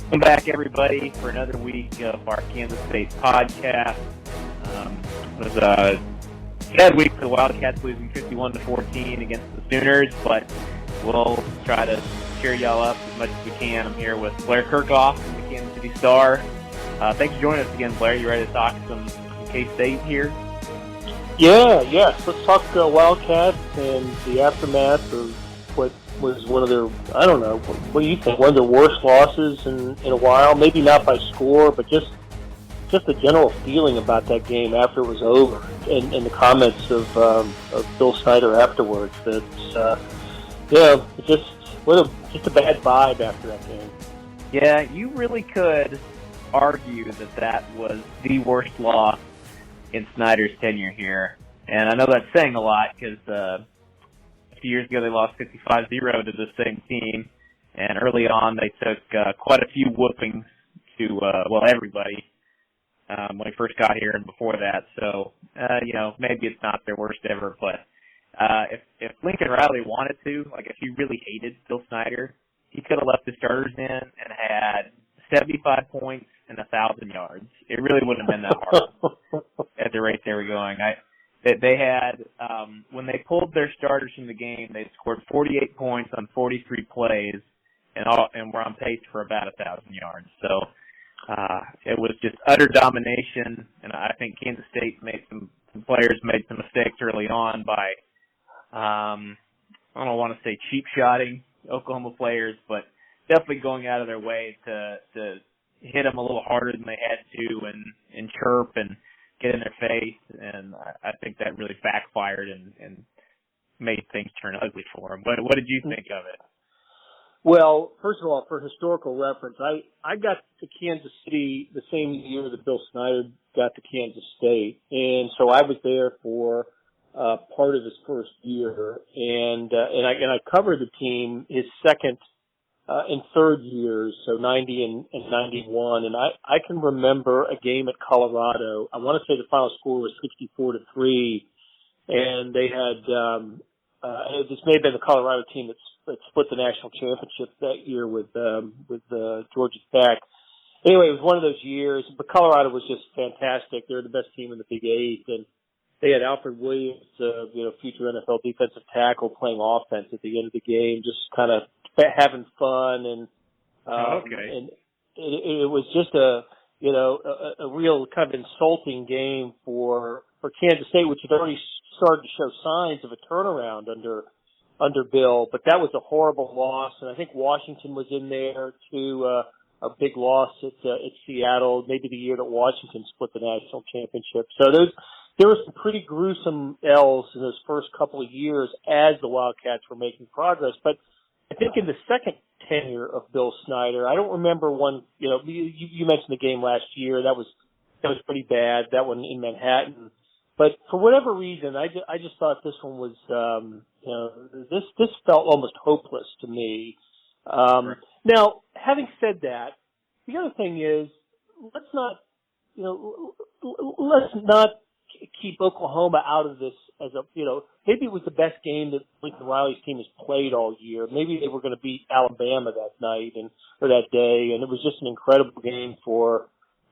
Welcome back, everybody, for another week of our Kansas State podcast. It was a sad week for the Wildcats, losing 51-14 against the Sooners, but we'll try to cheer y'all up as much as we can. I'm here with Blair Kerhoff from the Kansas City Star. Thanks for joining us again, Blair. You ready to talk some K-State here? Yes. Let's talk Wildcats and the aftermath of what was one of their, I don't know, what do you think, one of their worst losses in a while? Maybe not by score, but just the general feeling about that game after it was over, and the comments of Bill Snyder afterwards. That just a bad vibe after that game. Yeah, you really could argue that was the worst loss in Snyder's tenure here. And I know that's saying a lot because a few years ago they lost 55-0 to the same team, and early on they took quite a few whoopings to, everybody when he first got here and before that. So, maybe it's not their worst ever, but if Lincoln Riley wanted to, like if he really hated Bill Snyder, he could have left the starters in and had 75 points and 1,000 yards. It really wouldn't have been that hard at the rate they were going. They had, when they pulled their starters from the game, they scored 48 points on 43 plays and were on pace for about 1,000 yards. So it was just utter domination, and I think Kansas State some players made some mistakes early on by, I don't want to say cheap shotting Oklahoma players, but definitely going out of their way to hit them a little harder than they had to and chirp and get in their face, and I think that really backfired and made things turn ugly for them. What did you think of it? Well, first of all, for historical reference, I got to Kansas City the same year that Bill Snyder got to Kansas State, and so I was there for part of his first year, and I covered the team his second and third years, so 90 and 91, and I can remember a game at Colorado. I want to say the final score was 64-3, and they had this may have been the Colorado team that split the national championship that year with Georgia Tech. Anyway, it was one of those years, but Colorado was just fantastic. They were the best team in the Big Eight, and they had Alfred Williams, future NFL defensive tackle, playing offense at the end of the game, just kind of having fun, and and it was just a real kind of insulting game for Kansas State, which had already started to show signs of a turnaround under Bill. But that was a horrible loss, and I think Washington was in there too. A big loss at Seattle, maybe the year that Washington split the national championship. So there were some pretty gruesome L's in those first couple of years as the Wildcats were making progress. But I think in the second tenure of Bill Snyder, I don't remember one. You mentioned the game last year. That was pretty bad. That one in Manhattan. But for whatever reason, I just thought this one was, this felt almost hopeless to me. Right. Now, having said that, the other thing is, let's not keep Oklahoma out of this as maybe it was the best game that Lincoln Riley's team has played all year. Maybe they were going to beat Alabama that night or that day, and it was just an incredible game for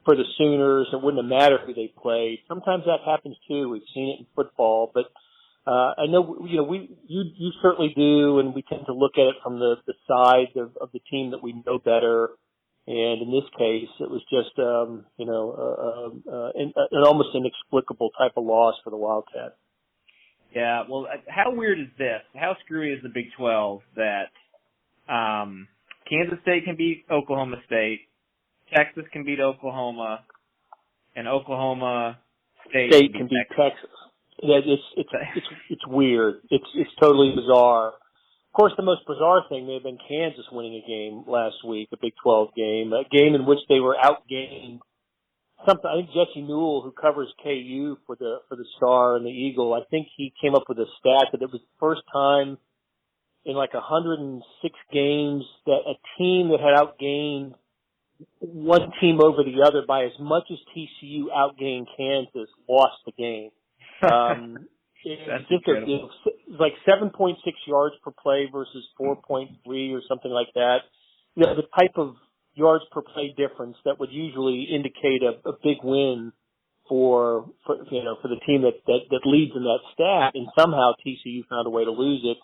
the Sooners. It wouldn't have mattered who they played. Sometimes that happens too. We've seen it in football, but I know you certainly do, and we tend to look at it from the side of the team that we know better. And in this case, it was just an almost inexplicable type of loss for the Wildcats. Yeah, well, how weird is this? How screwy is the Big 12 that Kansas State can beat Oklahoma State, Texas can beat Oklahoma, and Oklahoma State can beat Texas? Yeah, it's weird. It's totally bizarre. Of course, the most bizarre thing may have been Kansas winning a game last week, a Big 12 game, a game in which they were outgained. I think Jesse Newell, who covers KU for the Star and the Eagle, I think he came up with a stat that it was the first time in like 106 games that a team that had outgained one team over the other by as much as TCU outgained Kansas lost the game. That's incredible. It's like 7.6 yards per play versus 4.3 or something like that. The type of yards per play difference that would usually indicate a big win for the team that leads in that stat, and somehow TCU found a way to lose it.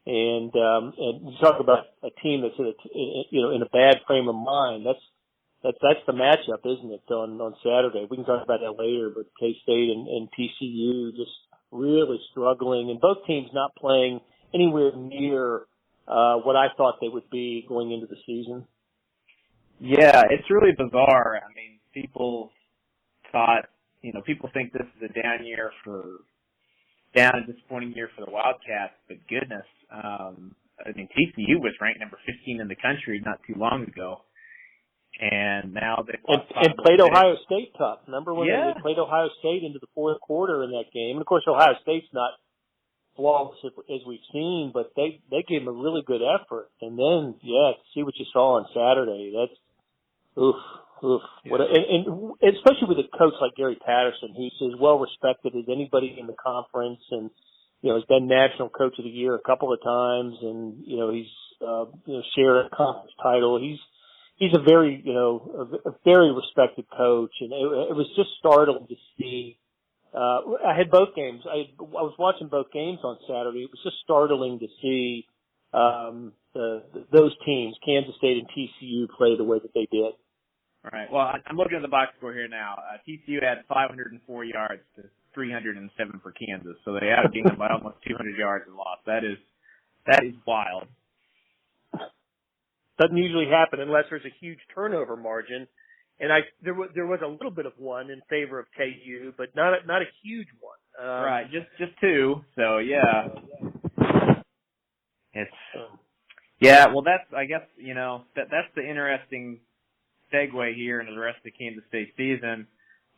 And you talk about a team that's in a bad frame of mind. That's the matchup, isn't it? On Saturday, we can talk about that later. But K-State and TCU just really struggling, and both teams not playing anywhere near what I thought they would be going into the season. Yeah, it's really bizarre. I mean, people think this is a down and disappointing year for the Wildcats, but goodness, I mean, TCU was ranked number 15 in the country not too long ago, and now they played Ohio State tough. Remember when they played Ohio State into the fourth quarter in that game? And of course, Ohio State's not flawless as we've seen, but they gave them a really good effort. And then, to see what you saw on Saturday, that's oof. Yeah. And especially with a coach like Gary Patterson, who's as well respected as anybody in the conference, and has been National Coach of the Year a couple of times, and he's shared a conference title. He's a very a very respected coach, and it was just startling to see. I had both games. I was watching both games on Saturday. It was just startling to see those teams, Kansas State and TCU, play the way that they did. All right. Well, I'm looking at the box score here now. TCU had 504 yards to 307 for Kansas, so they had a game by almost 200 yards and lost. That is wild. Doesn't usually happen unless there's a huge turnover margin, and there was a little bit of one in favor of KU, but not a huge one. Right, just two. So yeah, Well, I guess that's the interesting segue here into the rest of the Kansas State season.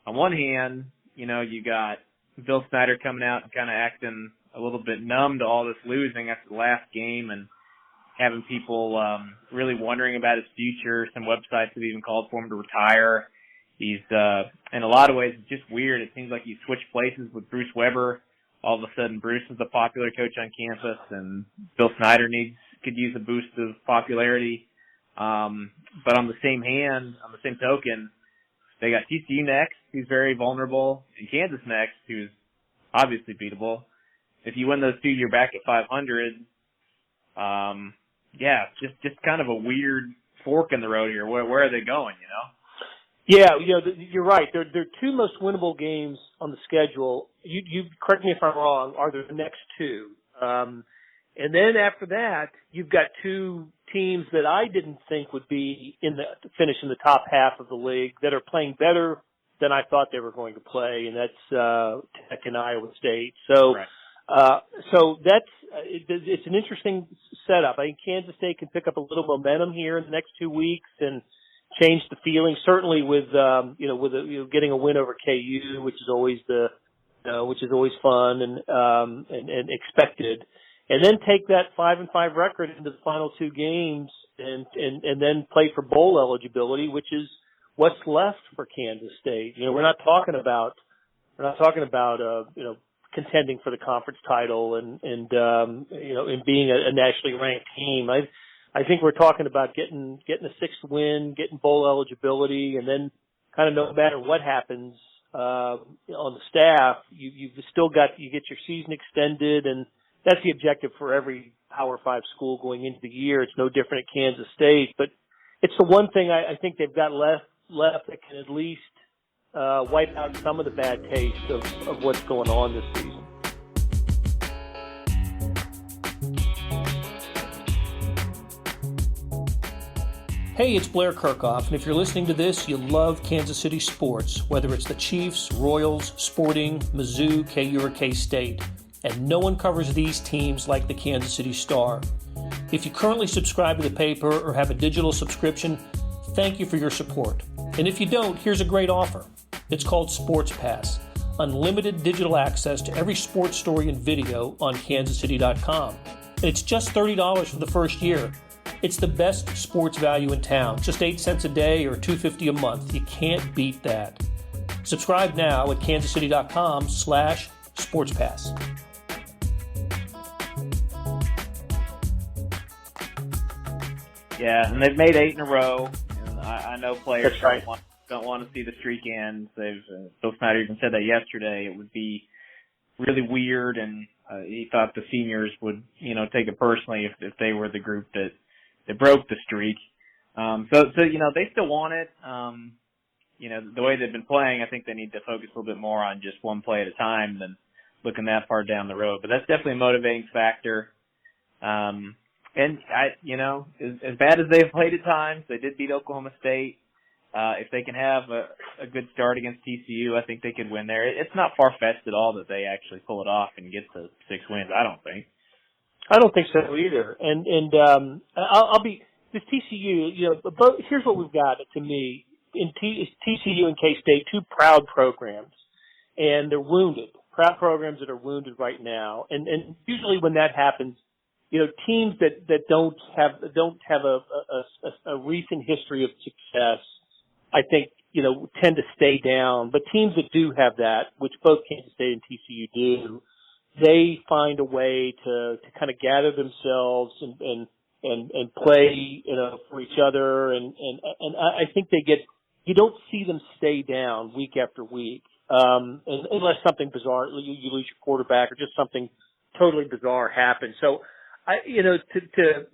On one hand, you got Bill Snyder coming out and kind of acting a little bit numb to all this losing after the last game, and having people really wondering about his future. Some websites have even called for him to retire. He's in a lot of ways, it's just weird. It seems like he switched places with Bruce Weber. All of a sudden, Bruce is the popular coach on campus, and Bill Snyder could use a boost of popularity. But on the same token, they got TCU next, who's very vulnerable, and Kansas next, who's obviously beatable. If you win those two, you're back at 500. Just kind of a weird fork in the road here. Where are they going, Yeah, you're right. They're two most winnable games on the schedule. You correct me if I'm wrong, are the next two. And then after that, you've got two teams that I didn't think would be finish in the top half of the league that are playing better than I thought they were going to play, and that's Tech and Iowa State. So, right. So it's an interesting setup. I think Kansas State can pick up a little momentum here in the next 2 weeks and change the feeling. Certainly with getting a win over KU, which is always fun and expected. And then take that 5-5 record into the final two games and then play for bowl eligibility, which is what's left for Kansas State. We're not talking about contending for the conference title and being a nationally ranked team. I think we're talking about getting a sixth win, getting bowl eligibility, and then kind of no matter what happens on the staff, you get your season extended, and that's the objective for every Power 5 school going into the year. It's no different at Kansas State, but it's the one thing I think they've got left that can at least wipe out some of the bad taste of what's going on this season. Hey, it's Blair Kerhoff, and if you're listening to this, you love Kansas City sports, whether it's the Chiefs, Royals, Sporting, Mizzou, KU, or K-State. And no one covers these teams like the Kansas City Star. If you currently subscribe to the paper or have a digital subscription, thank you for your support. And if you don't, here's a great offer. It's called Sports Pass, unlimited digital access to every sports story and video on kansascity.com. And it's just $30 for the first year. It's the best sports value in town, just 8 cents a day or $2.50 a month. You can't beat that. Subscribe now at kansascity.com/sportspass. Yeah, and they've made 8 in a row. And I know players That's right. don't want to see the streak end. Bill Snyder even said that yesterday. It would be really weird, and he thought the seniors would, take it personally if they were the group that broke the streak. So they still want it. The way they've been playing, I think they need to focus a little bit more on just one play at a time than looking that far down the road. But that's definitely a motivating factor. And as bad as they've played at times, they did beat Oklahoma State. If they can have a good start against TCU, I think they could win there. It's not far-fetched at all that they actually pull it off and get to 6 wins, I don't think. I don't think so either. And I'll be this TCU. Here's what we've got to me in TCU and K-State, two proud programs, and they're wounded. Proud programs that are wounded right now, and usually when that happens, teams that don't have a recent history of success, I think, tend to stay down. But teams that do have that, which both Kansas State and TCU do, they find a way to kind of gather themselves and play, for each other. And I think you don't see them stay down week after week. Unless something bizarre, you lose your quarterback or just something totally bizarre happens. So to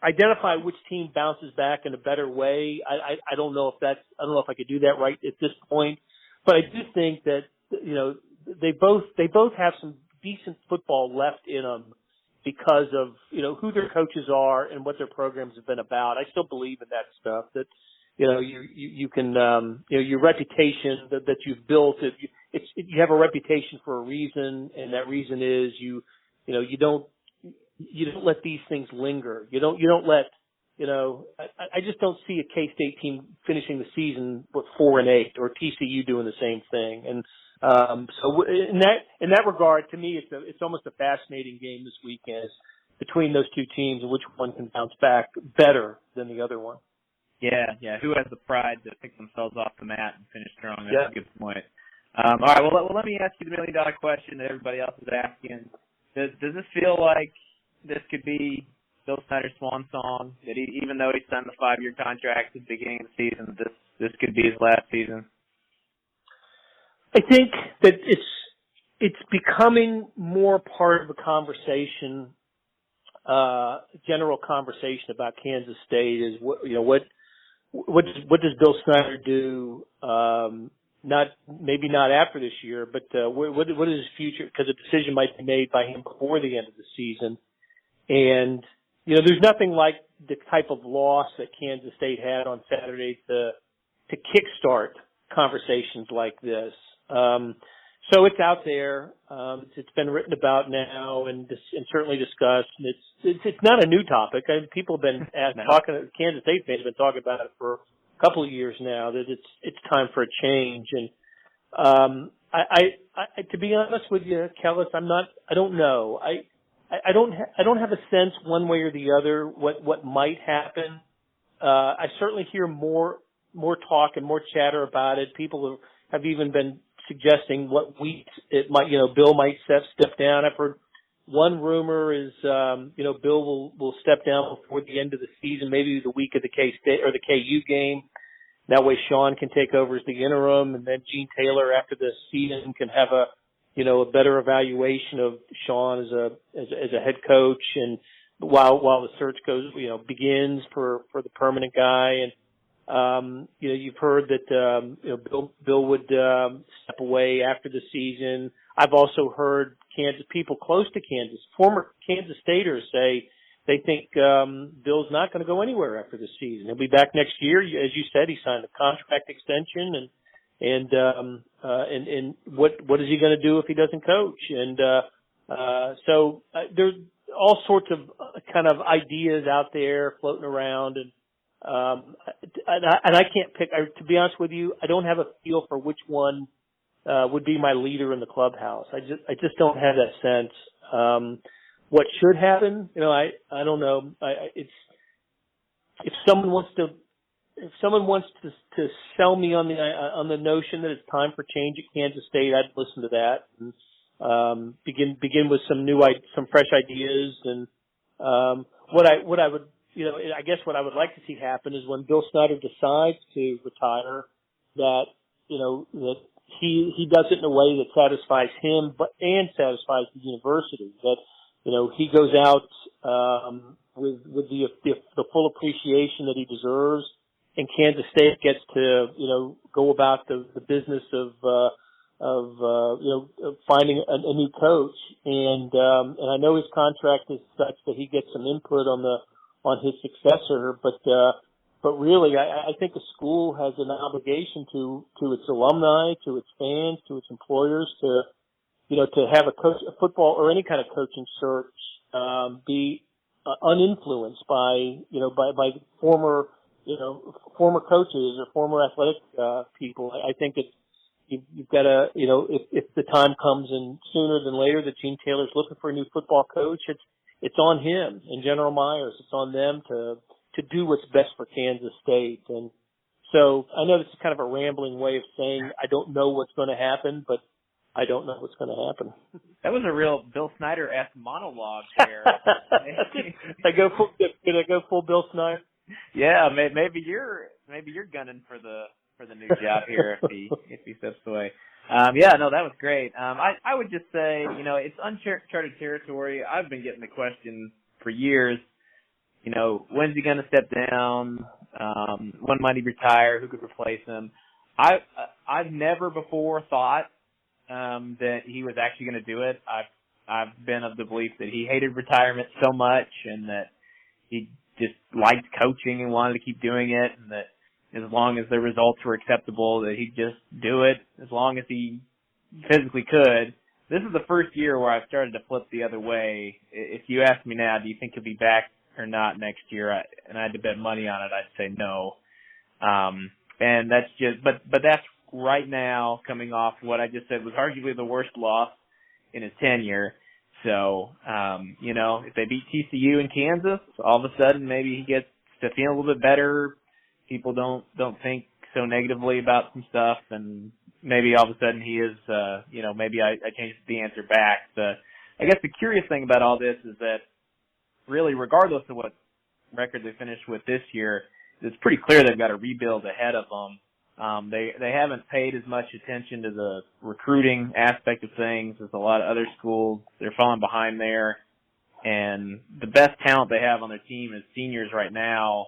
identify which team bounces back in a better way, I don't know if I could do that right at this point, but I do think that, they both have some decent football left in them because of, who their coaches are and what their programs have been about. I still believe in that stuff, that, you can, your reputation that you've built, you have a reputation for a reason, and that reason is you don't let these things linger. You don't let, I just don't see a K-State team finishing the season with 4-8 or TCU doing the same thing. And, so in that regard, to me, it's almost a fascinating game this weekend between those two teams and which one can bounce back better than the other one. Yeah. Who has the pride to pick themselves off the mat and finish strong? That's a good point. All right, well, let me ask you the million-dollar question that everybody else is asking. Does this feel like this could be Bill Snyder's swan song, that even though he signed the 5-year contract at the beginning of the season, this could be his last season? I think that it's becoming more part of a conversation, general conversation about Kansas State is what does Bill Snyder do? Maybe not after this year, but what is his future? Because a decision might be made by him before the end of the season. And there's nothing like the type of loss that Kansas State had on Saturday to kickstart conversations like this. So it's out there. It's been written about now and certainly discussed. And it's not a new topic. People have been talking. Kansas State fans have been talking about it for a couple of years now. That it's time for a change. And I to be honest with you, Kellis, I don't know. I don't have a sense one way or the other what might happen. I certainly hear more talk and more chatter about it. People have even been suggesting what weeks it might, Bill might step down. I've heard one rumor is, Bill will step down before the end of the season, maybe the week of the K-State or the KU game. That way Sean can take over as the interim, and then Gene Taylor after the season can have a better evaluation of Sean as a head coach, and while the search begins for the permanent guy. And you've heard that Bill would step away after the season. I've also heard people close to Kansas, former Kansas Staters, say they think Bill's not going to go anywhere after the season. He'll be back next year. As you said, he signed a contract extension, and what is he going to do if he doesn't coach? And so there's all sorts of kind of ideas out there floating around, and I can't pick. To be honest with you, I don't have a feel for which one would be my leader in the clubhouse. I just don't have that sense. What should happen? I don't know. If someone wants to sell me on the notion that it's time for change at Kansas State, I'd listen to that and begin with some fresh ideas. And what I would I guess what I would like to see happen is when Bill Snyder decides to retire, that that he does it in a way that satisfies him, and satisfies the university. That he goes out with the full appreciation that he deserves, and Kansas State gets to go about the business of finding a new coach, and I know his contract is such that he gets some input on his successor, but really I think the school has an obligation to its alumni, to its fans, to its employers to have a football or any kind of coaching search be uninfluenced by former coaches or former athletic people. I think it's you've got to if the time comes in sooner than later that Gene Taylor's looking for a new football coach, it's on him and General Myers. It's on them to do what's best for Kansas State. And so I know this is kind of a rambling way of saying I don't know what's going to happen, but I don't know what's going to happen. That was a real Bill Snyder-esque monologue there. Did I go full Bill Snyder? Yeah, maybe you're gunning for the new job here if he steps away. Yeah, no, that was great. I would just say, it's uncharted territory. I've been getting the question for years. When's he going to step down? When might he retire? Who could replace him? I've never before thought that he was actually going to do it. I've been of the belief that he hated retirement so much, and that he just liked coaching and wanted to keep doing it, and that as long as the results were acceptable, that he'd just do it as long as he physically could. This is the first year where I've started to flip the other way. If you ask me now, do you think he'll be back or not next year, and I had to bet money on it, I'd say no. And that's just, but that's right now coming off what I just said was arguably the worst loss in his tenure. So, if they beat TCU in Kansas, all of a sudden maybe he gets to feel a little bit better. People don't think so negatively about some stuff, and maybe all of a sudden he is, maybe I changed the answer back. I guess the curious thing about all this is that really, regardless of what record they finish with this year, it's pretty clear they've got a rebuild ahead of them. They haven't paid as much attention to the recruiting aspect of things as a lot of other schools. They're falling behind there, and the best talent they have on their team is seniors right now.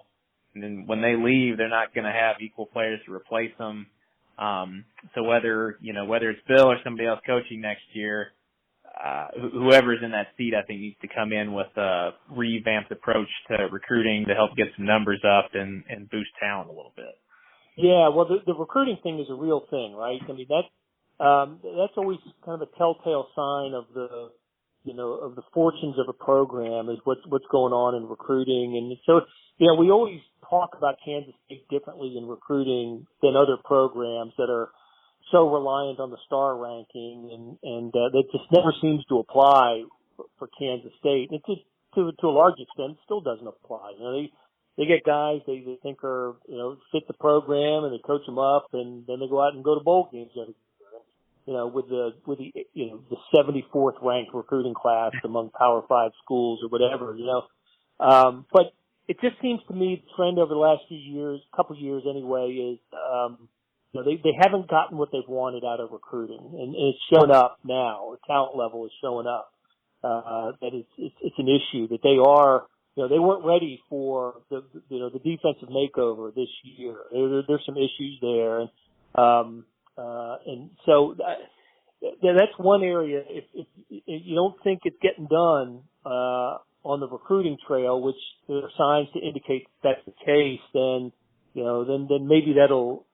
And then when they leave, they're not going to have equal players to replace them. So whether it's Bill or somebody else coaching next year, whoever's in that seat, I think needs to come in with a revamped approach to recruiting to help get some numbers up and boost talent a little bit. Yeah, well, the recruiting thing is a real thing, right? I mean, that's always kind of a telltale sign of the fortunes of a program is what's going on in recruiting. And so, we always talk about Kansas State differently in recruiting than other programs that are so reliant on the star ranking, and that just never seems to apply for Kansas State. And to a large extent, it still doesn't apply. They get guys they think are fit the program, and they coach them up, and then they go out and go to bowl games every year. With the 74th ranked recruiting class among Power 5 schools or whatever. But it just seems to me the trend over the last couple of years anyway, is they haven't gotten what they've wanted out of recruiting, and it's shown up now. The talent level is showing up. That it's an issue that they are. They weren't ready for the defensive makeover this year. There's some issues there, and so that's one area. If you don't think it's getting done on the recruiting trail, which there are signs to indicate that's the case, then maybe that'll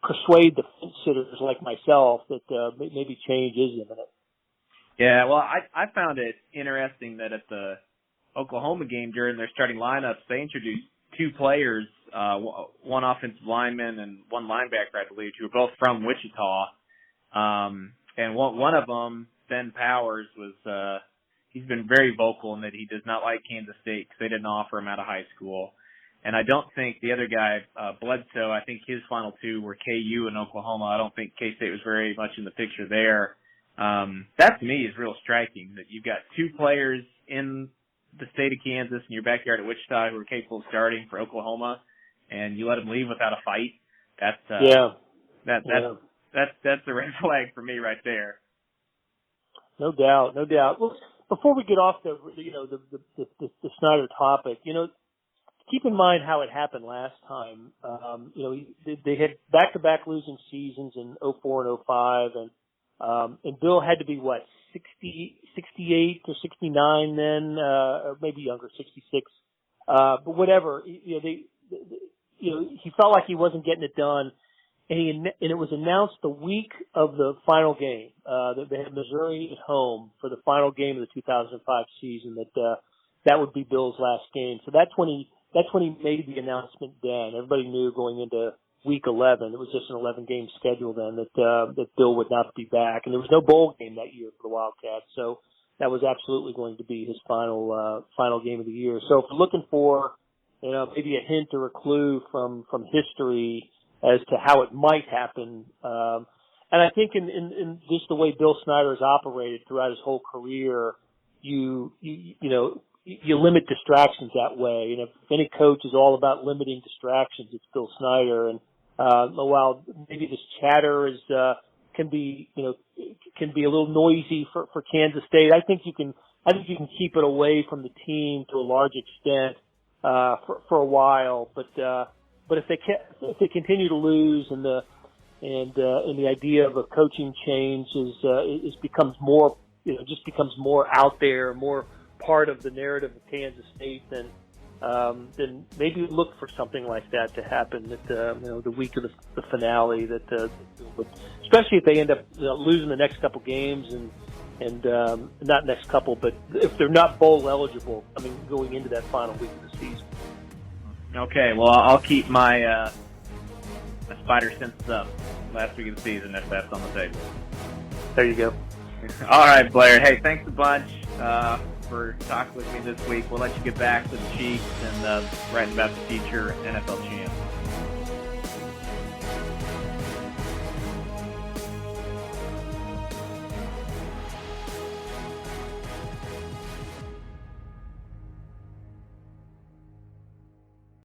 persuade the fence sitters like myself that maybe change is imminent. Yeah, well, I found it interesting that at the Oklahoma game during their starting lineups, they introduced two players, one offensive lineman and one linebacker, I believe, who were both from Wichita. And one of them, Ben Powers, was he's been very vocal in that he does not like Kansas State because they didn't offer him out of high school. And I don't think the other guy, Bledsoe, I think his final two were KU and Oklahoma. I don't think K-State was very much in the picture there. That to me is real striking, that you've got two players in the state of Kansas in your backyard at Wichita who are capable of starting for Oklahoma, and you let them leave without a fight. That's a red flag for me right there. No doubt. Well, before we get off the Snyder topic, keep in mind how it happened last time. They had back-to-back losing seasons in 04 and 05, and Bill had to be 68 or 69 then, or maybe younger, 66. But whatever, he felt like he wasn't getting it done. And it was announced the week of the final game, that they had Missouri at home for the final game of the 2005 season, that would be Bill's last game. So that's when he made the announcement then. Everybody knew going into week 11, it was just an 11-game schedule then, that Bill would not be back. And there was no bowl game that year for the Wildcats. So that was absolutely going to be his final game of the year. So if we're looking for, maybe a hint or a clue from history as to how it might happen. And I think in just the way Bill Snyder has operated throughout his whole career, you limit distractions that way. And if any coach is all about limiting distractions, it's Bill Snyder. And while maybe this chatter can be a little noisy for Kansas State, I think you can keep it away from the team to a large extent for a while. But if they continue to lose and the idea of a coaching change becomes more out there, more part of the narrative of Kansas State, then maybe look for something like that to happen at the week of the finale. Especially if they end up losing the next couple games and not next couple, but if they're not bowl eligible, going into that final week of the season. Okay, well, I'll keep my spider senses up last week of the season if that's on the table. There you go. All right, Blair. Hey, thanks a bunch for talking with me this week. We'll let you get back to the Chiefs and writing about the future NFL champs.